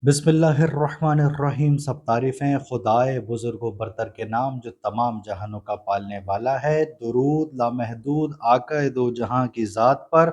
बिस्मिल्लाहिर्रहमानिर्रहीम। सब तारीफ़ें खुदाए बुज़ुर्ग व बरतर के नाम जो तमाम जहानों का पालने वाला है। दुरूद लामहदूद आका दो जहां की ज़ात पर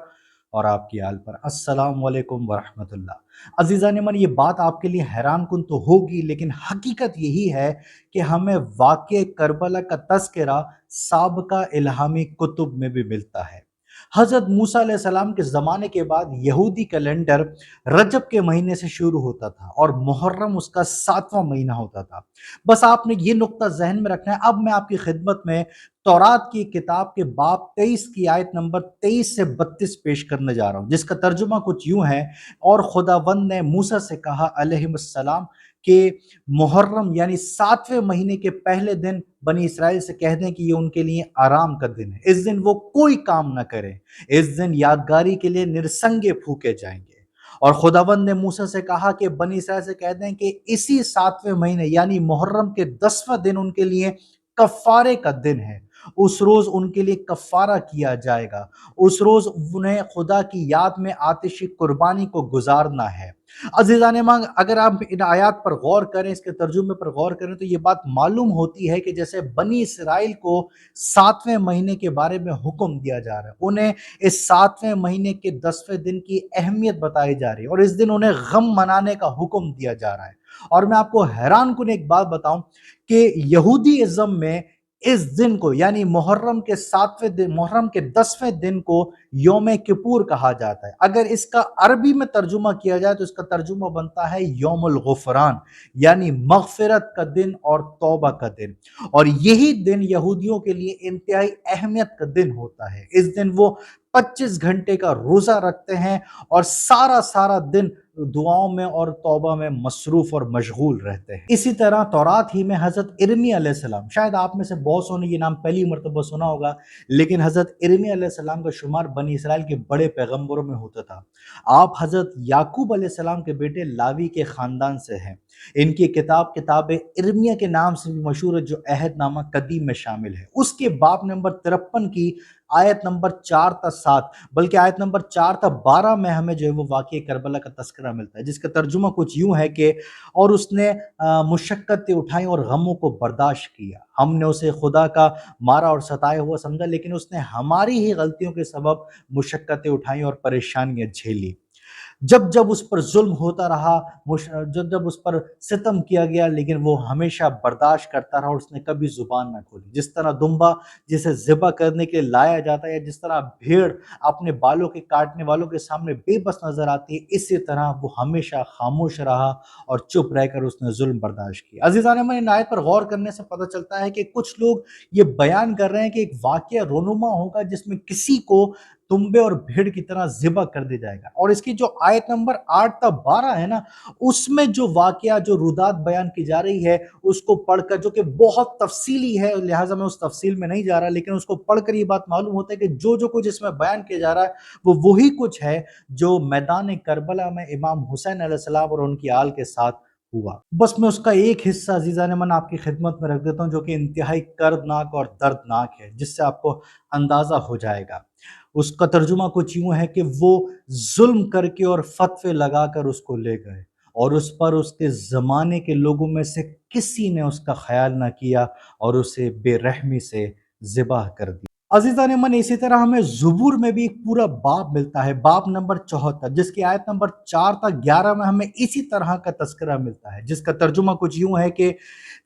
और आपकी आल पर। अस्सलाम वालेकुम वरहमतुल्लाह। अज़ीज़ान मन, ये बात आपके लिए हैरान कुन तो होगी, लेकिन हकीकत यही है कि हमें वाक़े करबला का तज़किरा साबिक़ा इल्हामी कुतुब में भी मिलता है। हज़रत मूसा अलैहिस्सलाम के ज़माने के बाद यहूदी कैलेंडर रजब के महीने से शुरू होता था और मुहर्रम उसका 7वां महीना होता था। बस आपने ये नुक्ता ज़हन में रखना है। अब मैं आपकी खिदमत में तौरात की किताब के बाब 23 की आयत नंबर 23 से 32 पेश करने जा रहा हूँ, जिसका तर्जुमा कुछ यूं है। और खुदावंद ने मूसा से कहा अलैहिस्सलाम कि मुहर्रम यानी 7वें महीने के पहले दिन बनी इसराइल से कह दें कि ये उनके लिए आराम का दिन है। इस दिन वो कोई काम ना करें। इस दिन यादगारी के लिए निरसंगे फूके जाएंगे। और खुदावंद ने मूसा से कहा कि बनी इसराइल से कह दें कि इसी 7वें महीने यानी मुहर्रम के 10वां दिन उनके लिए कफ़ारे का दिन है। उस रोज उनके लिए कफ़ारा किया जाएगा। उस रोज उन्हें खुदा की याद में आतिशी कुर्बानी को गुजारना है। अजीज़ान मांग, अगर आप इन आयात पर गौर करें, इसके तर्जुमे पर गौर करें, तो ये बात मालूम होती है कि जैसे बनी इसराइल को 7वें महीने के बारे में हुक्म दिया जा रहा है, उन्हें इस 7वें महीने के 10वें दिन की अहमियत बताई जा रही है और इस दिन उन्हें गम मनाने का हुक्म दिया जा रहा है। और मैं आपको हैरान कुन एक बात बताऊं कि यहूदी इज़्म में इस दिन को यानी मुहर्रम के 7वें दिन, मुहर्रम के 10वें दिन को यौम किपुर कहा जाता है। अगर इसका अरबी में तर्जुमा किया जाए तो इसका तर्जुमा बनता है यौमुल गुफरान, यानी मगफिरत का दिन और तौबा का दिन। और यही दिन यहूदियों के लिए इंतहाई अहमियत का दिन होता है। इस दिन वो 25 घंटे का रोजा रखते हैं और सारा सारा दिन दुआओं में और तौबा में मसरूफ और मशगूल रहते हैं। इसी तरह तौरात ही में हजरत इर्मिया अलैहिस्सलाम, शायद आप में से बहुत सौ ने ये नाम पहली मरतबा सुना होगा, लेकिन हजरत इर्मिया अलैहिस्सलाम का शुमार बनी इसराइल के बड़े पैगंबरों में होता था। आप हजरत याकूब अलैहिस्सलाम के बेटे लावी के खानदान से हैं। इनकी किताब किताब इर्मिया के नाम से भी मशहूर है, जो अहदनामा कदीम में शामिल है। उसके बाब नंबर 53 की आयत नंबर 4 था 7, बल्कि आयत नंबर 4 था 12 में हमें जो है वो वाक़या करबला का तस्करा मिलता है, जिसका तर्जुमा कुछ यूं है कि और उसने मुशक्क़तें उठाई और गमों को बर्दाश्त किया। हमने उसे खुदा का मारा और सताया हुआ समझा, लेकिन उसने हमारी ही गलतियों के सबब मुशक्क़तें उठाई और परेशानियां झेली। जब जब उस पर जुल्म होता रहा, जब जब उस पर सितम किया गया, लेकिन वो हमेशा बर्दाश्त करता रहा और उसने कभी जुबान ना खोली। जिस तरह दुम्बा जिसे ज़िबा करने के लिए लाया जाता है, या जिस तरह भेड़ अपने बालों के काटने वालों के सामने बेबस नजर आती है, इसी तरह वो हमेशा खामोश रहा और चुप रहकर उसने जुल्म बर्दाश्त किया। अजीज़ान अमन, इन आयत पर गौर करने से पता चलता है कि कुछ लोग ये बयान कर रहे हैं कि एक वाक़या रोनुमा होगा जिसमें किसी को तुम्बे और भेड़ की तरह ज़िबा कर दिया जाएगा। और इसकी जो आयत नंबर 8 ता 12 है ना, उसमें जो वाकया जो रुदात बयान की जा रही है, उसको पढ़कर, जो कि बहुत तफसीली है, लिहाजा मैं उस तफसील में नहीं जा रहा, लेकिन उसको पढ़कर ये बात मालूम होता है कि जो जो कुछ इसमें बयान किया जा रहा है वो वही कुछ है जो मैदान करबला में इमाम हुसैन अलैहिस्सलाम और उनकी आल के साथ हुआ। बस मैं उसका एक हिस्सा अजीज़ान मन आपकी खिदमत में रख देता हूँ, जो कि इंतहाई कर्दनाक और दर्दनाक है, जिससे आपको अंदाज़ा हो जाएगा। उसका तर्जुमा कुछ यूं है कि वो जुल्म करके और फतवे लगाकर उसको ले गए और उस पर उसके ज़माने के लोगों में से किसी ने उसका ख्याल ना किया और उसे बेरहमी से ज़िबाह कर दिया। अजीज़ान मन, इसी तरह हमें ज़ुबूर में भी एक पूरा बाब मिलता है, बाब नंबर 74, जिसकी आयत नंबर 4 तक 11 में हमें इसी तरह का तस्करा मिलता है, जिसका तर्जुमा कुछ यूं है कि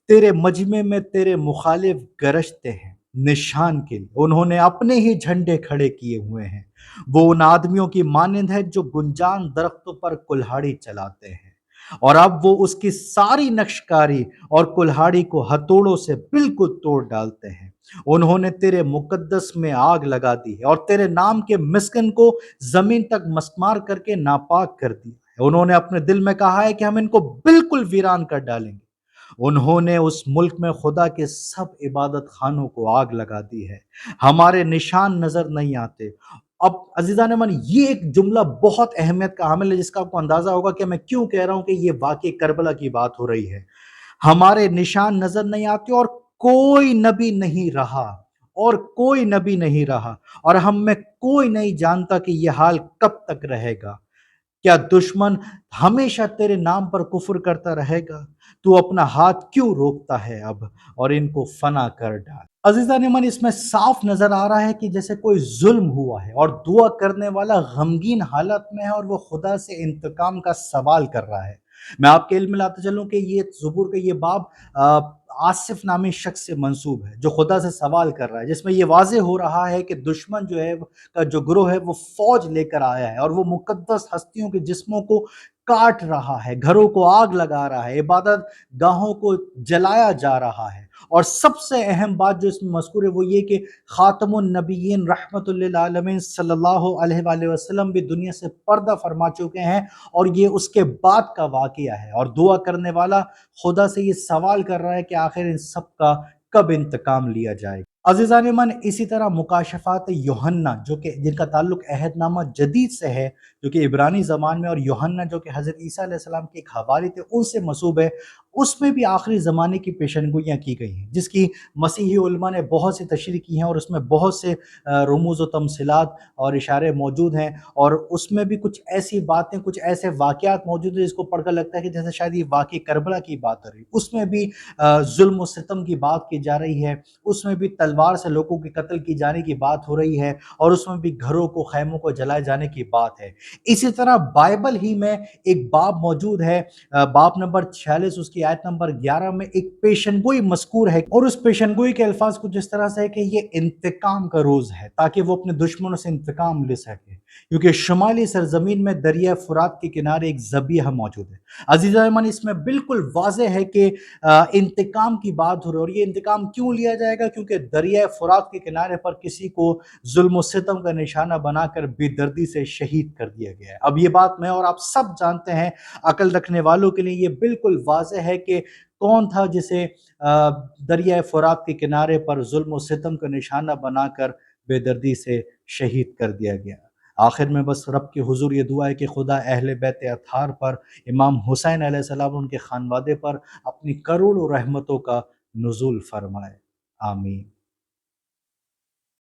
तेरे मजमे में तेरे मुखालिफ गरजते हैं निशान के लिए, उन्होंने अपने ही झंडे खड़े किए हुए हैं। वो उन आदमियों की मानिंद है जो गुंजान दरख्तों पर कुल्हाड़ी चलाते हैं, और अब वो उसकी सारी नक्शकारी और कुल्हाड़ी को हथौड़ों से बिल्कुल तोड़ डालते हैं। उन्होंने तेरे मुकद्दस में आग लगा दी है और तेरे नाम के मिस्किन को जमीन तक मस्मार करके नापाक कर दिया है। उन्होंने अपने दिल में कहा है कि हम इनको बिल्कुल वीरान कर डालेंगे। उन्होंने उस मुल्क में खुदा के सब इबादत खानों को आग लगा दी है। हमारे निशान नजर नहीं आते। अब अजीज़ान मन, ये एक जुमला बहुत अहमियत का हामिल है, जिसका आपको अंदाजा होगा कि मैं क्यों कह रहा हूं कि ये वाकई करबला की बात हो रही है। हमारे निशान नजर नहीं आते और कोई नबी नहीं रहा, और कोई नबी नहीं रहा, और हम में कोई नहीं जानता कि यह हाल कब तक रहेगा। کیا دشمن ہمیشہ تیرے نام پر کفر کرتا رہے گا؟ تو اپنا ہاتھ کیوں روکتا ہے اب، اور ان کو فنا کر ڈال۔ عزیزان من، اس میں صاف نظر آ رہا ہے کہ جیسے کوئی ظلم ہوا ہے اور دعا کرنے والا غمگین حالت میں ہے اور وہ خدا سے انتقام کا سوال کر رہا ہے۔ میں آپ کے علم میں لاتا چلوں کہ یہ زبور کا یہ باب آصف نامی شخص سے منسوب ہے، جو خدا سے سوال کر رہا ہے، جس میں یہ واضح ہو رہا ہے کہ دشمن جو ہے کا جو گروہ ہے وہ فوج لے کر آیا ہے اور وہ مقدس ہستیوں کے جسموں کو کاٹ رہا ہے، گھروں کو آگ لگا رہا ہے، عبادت گاہوں کو جلایا جا رہا ہے۔ اور سب سے اہم بات جو اس میں مذکور ہے وہ یہ کہ خاتم النبیین رحمت للعالمین صلی اللہ علیہ وآلہ وسلم بھی دنیا سے پردہ فرما چکے ہیں، اور یہ اس کے بعد کا واقعہ ہے، اور دعا کرنے والا خدا سے یہ سوال کر رہا ہے کہ آخر ان سب کا کب انتقام لیا جائے۔ عزیزان من، اسی طرح مکاشفات یوحنا جو کہ جن کا تعلق عہد نامہ جدید سے ہے، جو کہ عبرانی زبان میں، اور یوحنا جو کہ حضرت عیسیٰ علیہ السلام کے ایک حواری تھے ان سے منسوب ہے، اس میں بھی آخری زمانے کی پیشنگوئیاں کی گئی ہیں، جس کی مسیحی علماء نے بہت سی تشریح کی ہیں، اور اس میں بہت سے رموز و تمثیلات اور اشارے موجود ہیں، اور اس میں بھی کچھ ایسی باتیں، کچھ ایسے واقعات موجود ہیں جس کو پڑھ کر لگتا ہے کہ جیسے شاید یہ واقعی کربلا کی بات ہو رہی ہے۔ اس میں بھی ظلم و ستم کی بات کی جا رہی ہے، اس میں بھی تلوار سے لوگوں کے قتل کی جانے کی بات ہو رہی ہے، اور اس میں بھی گھروں کو، خیموں کو جلائے جانے کی بات ہے۔ اسی طرح بائبل ہی میں ایک باب موجود ہے، باب نمبر 46 اس کی آیت نمبر 11 میں ایک پیشنگوئی مذکور ہے، اور اس پیشنگوئی کے الفاظ کچھ اس طرح سے ہے کہ یہ انتقام کا روز ہے، تاکہ وہ اپنے دشمنوں سے انتقام لے سکے، کیونکہ شمالی سرزمین میں دریائے فرات کے کنارے ایک ذبیحہ موجود ہے۔ عزیزان من، اس میں بالکل واضح ہے کہ انتقام کی بات ہو رہی ہے، اور یہ انتقام کیوں لیا جائے گا؟ کیونکہ دریائے فرات کے کنارے پر کسی کو ظلم و ستم کا نشانہ بنا کر بے دردی سے شہید کر دیا گیا ہے۔ اب یہ بات میں اور آپ سب جانتے ہیں، عقل رکھنے والوں کے لیے یہ بالکل واضح ہے کہ کون تھا جسے دریائے فرات کے کنارے پر ظلم و ستم کا نشانہ بنا کر بے دردی سے شہید کر دیا گیا۔ آخر میں بس رب کے حضور یہ دعا ہے کہ خدا اہل بیت اطہار پر، امام حسین علیہ السلام ان کے خانوادے پر اپنی کروڑوں رحمتوں کا نزول فرمائے۔ آمین۔